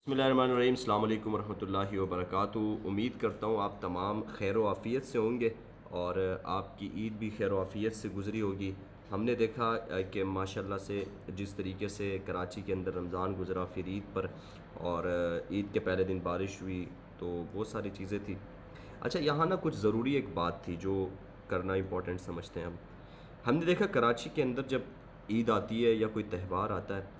बिस्मिल्लाहिर्रहमानिर्रहीम। अस्सलाम वालेकुम रहमतुल्लाहि व बरकातुहू। उम्मीद करता हूँ आप तमाम खैर व आफ़ियत से होंगे और आपकी ईद भी खैर व आफ़ियत से गुज़री होगी। हमने देखा कि माशाल्लाह से जिस तरीके से कराची के अंदर रमज़ान गुज़रा, फिर ईद पर और ईद के पहले दिन बारिश हुई, तो बहुत सारी चीज़ें थी। अच्छा, यहाँ ना कुछ ज़रूरी एक बात थी जो करना इम्पोर्टेंट समझते हैं हम। हमने देखा कराची के अंदर जब ईद आती है या कोई त्यौहार आता है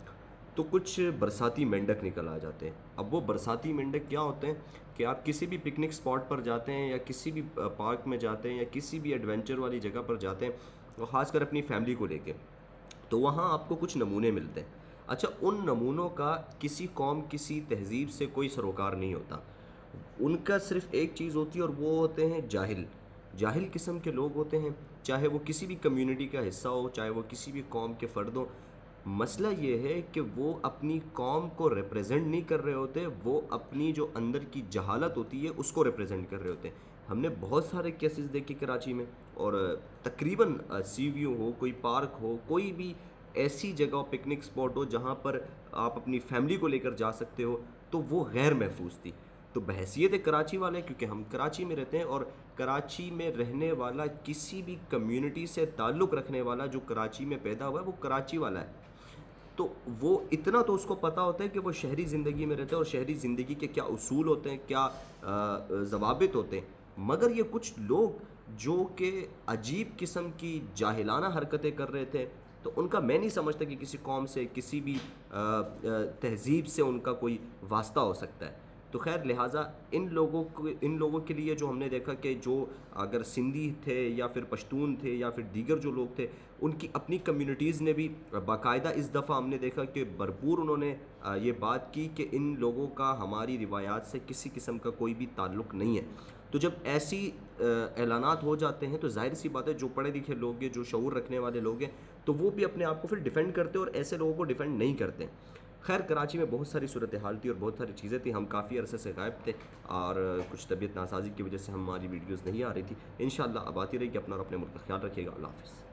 तो कुछ बरसाती मेंढक निकल आ जाते हैं। अब वो बरसाती मेंढक क्या होते हैं कि आप किसी भी पिकनिक स्पॉट पर जाते हैं या किसी भी पार्क में जाते हैं या किसी भी एडवेंचर वाली जगह पर जाते हैं, और ख़ासकर अपनी फैमिली को लेके, तो वहाँ आपको कुछ नमूने मिलते हैं। अच्छा, उन नमूनों का किसी कौम किसी तहज़ीब से कोई सरोकार नहीं होता। उनका सिर्फ़ एक चीज़ होती है और वो होते हैं जाहिल। जाहिल किस्म के लोग होते हैं, चाहे वो किसी भी कम्युनिटी का हिस्सा हो, चाहे वो किसी भी कौम के फ़र्द हों। मसला ये है कि वो अपनी कौम को रिप्रेजेंट नहीं कर रहे होते, वो अपनी जो अंदर की जहालत होती है उसको रिप्रेजेंट कर रहे होते हैं। हमने बहुत सारे केसेस देखे कराची में, और तकरीबन सी व्यू हो, कोई पार्क हो, कोई भी ऐसी जगह पिकनिक स्पॉट हो जहाँ पर आप अपनी फैमिली को लेकर जा सकते हो, तो वो गैर महफूज थी। तो बहैसियत कराची वाले, क्योंकि हम कराची में रहते हैं और कराची में रहने वाला किसी भी कम्युनिटी से ताल्लुक़ रखने वाला जो कराची में पैदा हुआ है वो कराची वाला है, तो वो इतना तो उसको पता होता है कि वो शहरी ज़िंदगी में रहते हैं और शहरी ज़िंदगी के क्या उसूल होते हैं, क्या ज़वाबित होते हैं। मगर ये कुछ लोग जो कि अजीब किस्म की जाहिलाना हरकतें कर रहे थे, तो उनका मैं नहीं समझता कि किसी कौम से, किसी भी तहज़ीब से उनका कोई वास्ता हो सकता है। तो खैर लिहाजा इन लोगों के लिए जो हमने देखा कि जो अगर सिंधी थे या फिर पश्तून थे या फिर दीगर जो लोग थे, उनकी अपनी कम्युनिटीज़ ने भी बाकायदा इस दफ़ा हमने देखा कि भरपूर उन्होंने ये बात की कि इन लोगों का हमारी रिवायात से किसी किस्म का कोई भी ताल्लुक़ नहीं है। तो जब ऐसी ऐलानात हो जाते हैं तो ज़ाहिर सी बात है जो पढ़े लिखे लोग हैं, जो शऊर रखने वाले लोग हैं, तो वो भी अपने आप को फिर डिफेंड करते हैं और ऐसे लोगों को डिफेंड नहीं करते। खैर कराची में बहुत सारी सूरत हाल थी और बहुत सारी चीज़ें थी, हम काफ़ी अरसे से गायब थे और कुछ तबीयत नासाजी की वजह से हमारी वीडियोज़ नहीं आ रही थी। इंशाअल्लाह अब आती रहेगी। अपना और अपने मुल्क का ख्याल रखिएगा। अल्लाह हाफ़िज़।